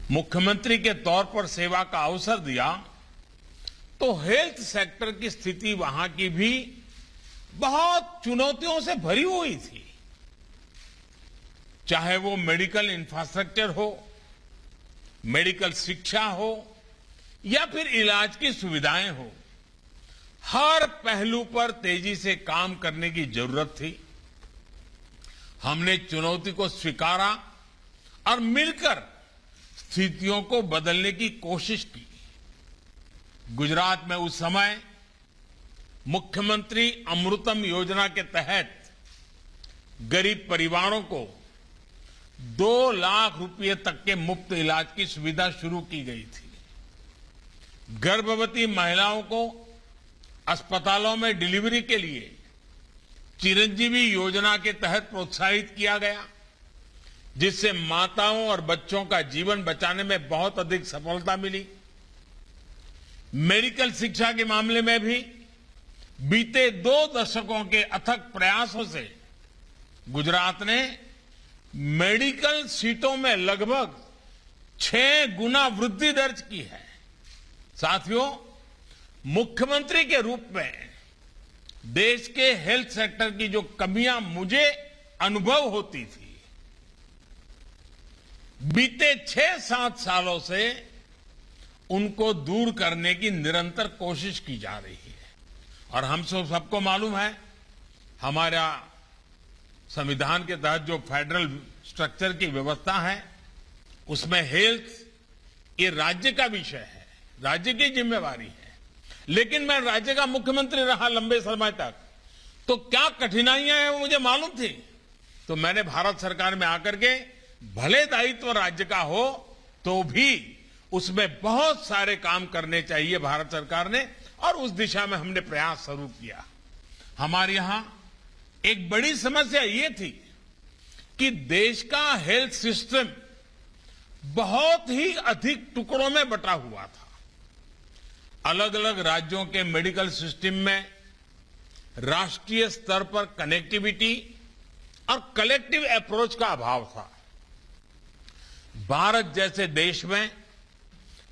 मुख्यमंत्री के तौर पर सेवा का अवसर दिया तो हेल्थ सेक्टर की स्थिति वहां की भी बहुत चुनौतियों से भरी हुई थी। चाहे वो मेडिकल इंफ्रास्ट्रक्चर हो, मेडिकल शिक्षा हो या फिर इलाज की सुविधाएं हो, हर पहलू पर तेजी से काम करने की जरूरत थी। हमने चुनौती को स्वीकारा और मिलकर स्थितियों को बदलने की कोशिश की। गुजरात में उस समय मुख्यमंत्री अमृतम योजना के तहत गरीब परिवारों को 2 लाख रुपए तक के मुफ्त इलाज की सुविधा शुरू की गई थी। गर्भवती महिलाओं को अस्पतालों में डिलीवरी के लिए चिरंजीवी योजना के तहत प्रोत्साहित किया गया, जिससे माताओं और बच्चों का जीवन बचाने में बहुत अधिक सफलता मिली। मेडिकल शिक्षा के मामले में भी बीते 2 दशकों के अथक प्रयासों से गुजरात ने मेडिकल सीटों में लगभग 6 गुना वृद्धि दर्ज की है। साथियों, मुख्यमंत्री के रूप में देश के हेल्थ सेक्टर की जो कमियां मुझे अनुभव होती थी, बीते 6-7 सालों से उनको दूर करने की निरंतर कोशिश की जा रही है। और हम सबको मालूम है, हमारा संविधान के तहत जो फेडरल स्ट्रक्चर की व्यवस्था है, उसमें हेल्थ ये राज्य का विषय है, राज्य की जिम्मेवारी है। लेकिन मैं राज्य का मुख्यमंत्री रहा लंबे समय तक, तो क्या कठिनाइयां हैं वो मुझे मालूम थी। तो मैंने भारत सरकार में आकर के भले दायित्व राज्य का हो तो भी उसमें बहुत सारे काम करने चाहिए भारत सरकार ने, और उस दिशा में हमने प्रयास शुरू किया। हमारे यहां एक बड़ी समस्या ये थी कि देश का हेल्थ सिस्टम बहुत ही अधिक टुकड़ों में बटा हुआ था। अलग अलग राज्यों के मेडिकल सिस्टम में राष्ट्रीय स्तर पर कनेक्टिविटी और कलेक्टिव अप्रोच का अभाव था। भारत जैसे देश में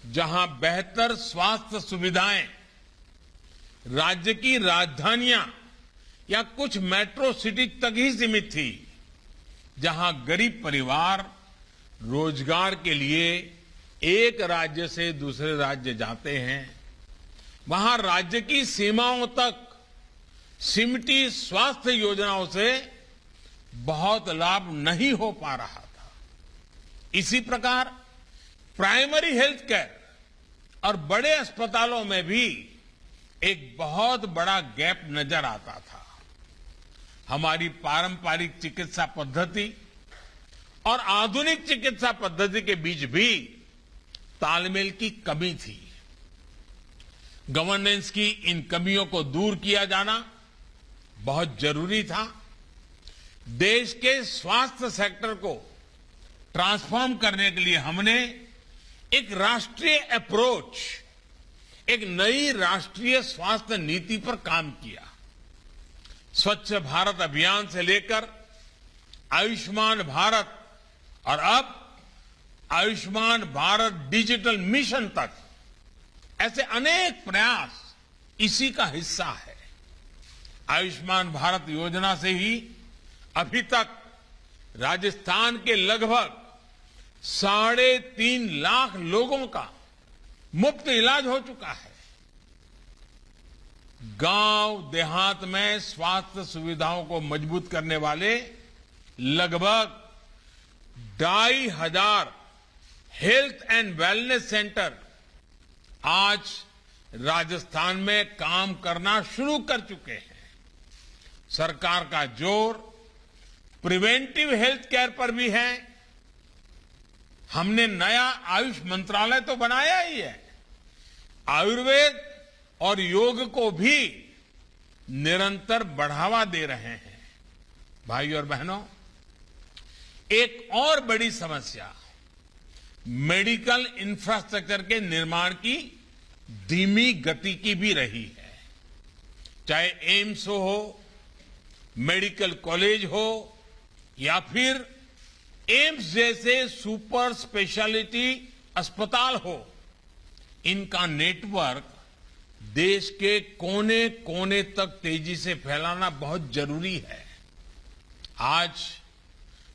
जहां बेहतर स्वास्थ्य सुविधाएं राज्य की राजधानियां या कुछ मेट्रो सिटी तक ही सीमित थी, जहां गरीब परिवार रोजगार के लिए एक राज्य से दूसरे राज्य जाते हैं, वहां राज्य की सीमाओं तक सिमटी स्वास्थ्य योजनाओं से बहुत लाभ नहीं हो पा रहा था। इसी प्रकार प्राइमरी हेल्थ केयर और बड़े अस्पतालों में भी एक बहुत बड़ा गैप नजर आता था। हमारी पारंपरिक चिकित्सा पद्धति और आधुनिक चिकित्सा पद्धति के बीच भी तालमेल की कमी थी। गवर्नेंस की इन कमियों को दूर किया जाना बहुत जरूरी था। देश के स्वास्थ्य सेक्टर को ट्रांसफॉर्म करने के लिए हमने एक राष्ट्रीय अप्रोच, एक नई राष्ट्रीय स्वास्थ्य नीति पर काम किया। स्वच्छ भारत अभियान से लेकर आयुष्मान भारत और अब आयुष्मान भारत डिजिटल मिशन तक, ऐसे अनेक प्रयास इसी का हिस्सा है। आयुष्मान भारत योजना से ही अभी तक राजस्थान के लगभग 3.5 लाख लोगों का मुफ्त इलाज हो चुका है। गांव देहात में स्वास्थ्य सुविधाओं को मजबूत करने वाले लगभग 2,500 हेल्थ एंड वेलनेस सेंटर आज राजस्थान में काम करना शुरू कर चुके हैं। सरकार का जोर प्रिवेंटिव हेल्थ केयर पर भी है। हमने नया आयुष मंत्रालय तो बनाया ही है, आयुर्वेद और योग को भी निरंतर बढ़ावा दे रहे हैं। भाई और बहनों, एक और बड़ी समस्या मेडिकल इंफ्रास्ट्रक्चर के निर्माण की धीमी गति की भी रही है। चाहे एम्स हो, मेडिकल कॉलेज हो या फिर एम्स जैसे सुपर स्पेशलिटी अस्पताल हो, इनका नेटवर्क देश के कोने कोने तक तेजी से फैलाना बहुत जरूरी है। आज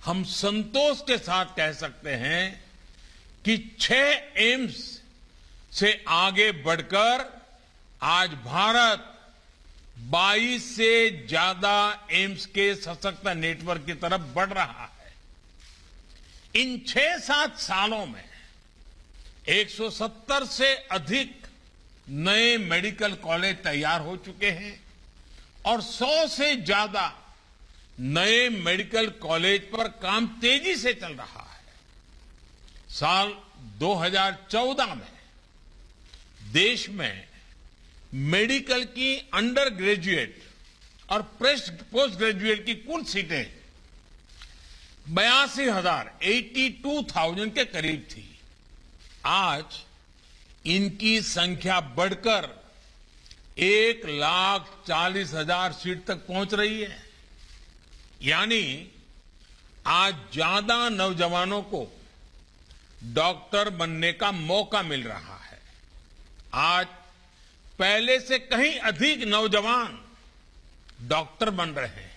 हम संतोष के साथ कह सकते हैं कि 6 एम्स से आगे बढ़कर आज भारत 22 से ज्यादा एम्स के सशक्त नेटवर्क की तरफ बढ़ रहा है। इन 6-7 सालों में 170 से अधिक नए मेडिकल कॉलेज तैयार हो चुके हैं और 100 से ज्यादा नए मेडिकल कॉलेज पर काम तेजी से चल रहा है। साल 2014 में देश में मेडिकल की अंडर ग्रेजुएट और पोस्ट ग्रेजुएट की कुल सीटें 82,000 के करीब थी। आज इनकी संख्या बढ़कर 1,40,000 सीट तक पहुंच रही है। यानी आज ज्यादा नौजवानों को डॉक्टर बनने का मौका मिल रहा है। आज पहले से कहीं अधिक नौजवान डॉक्टर बन रहे हैं।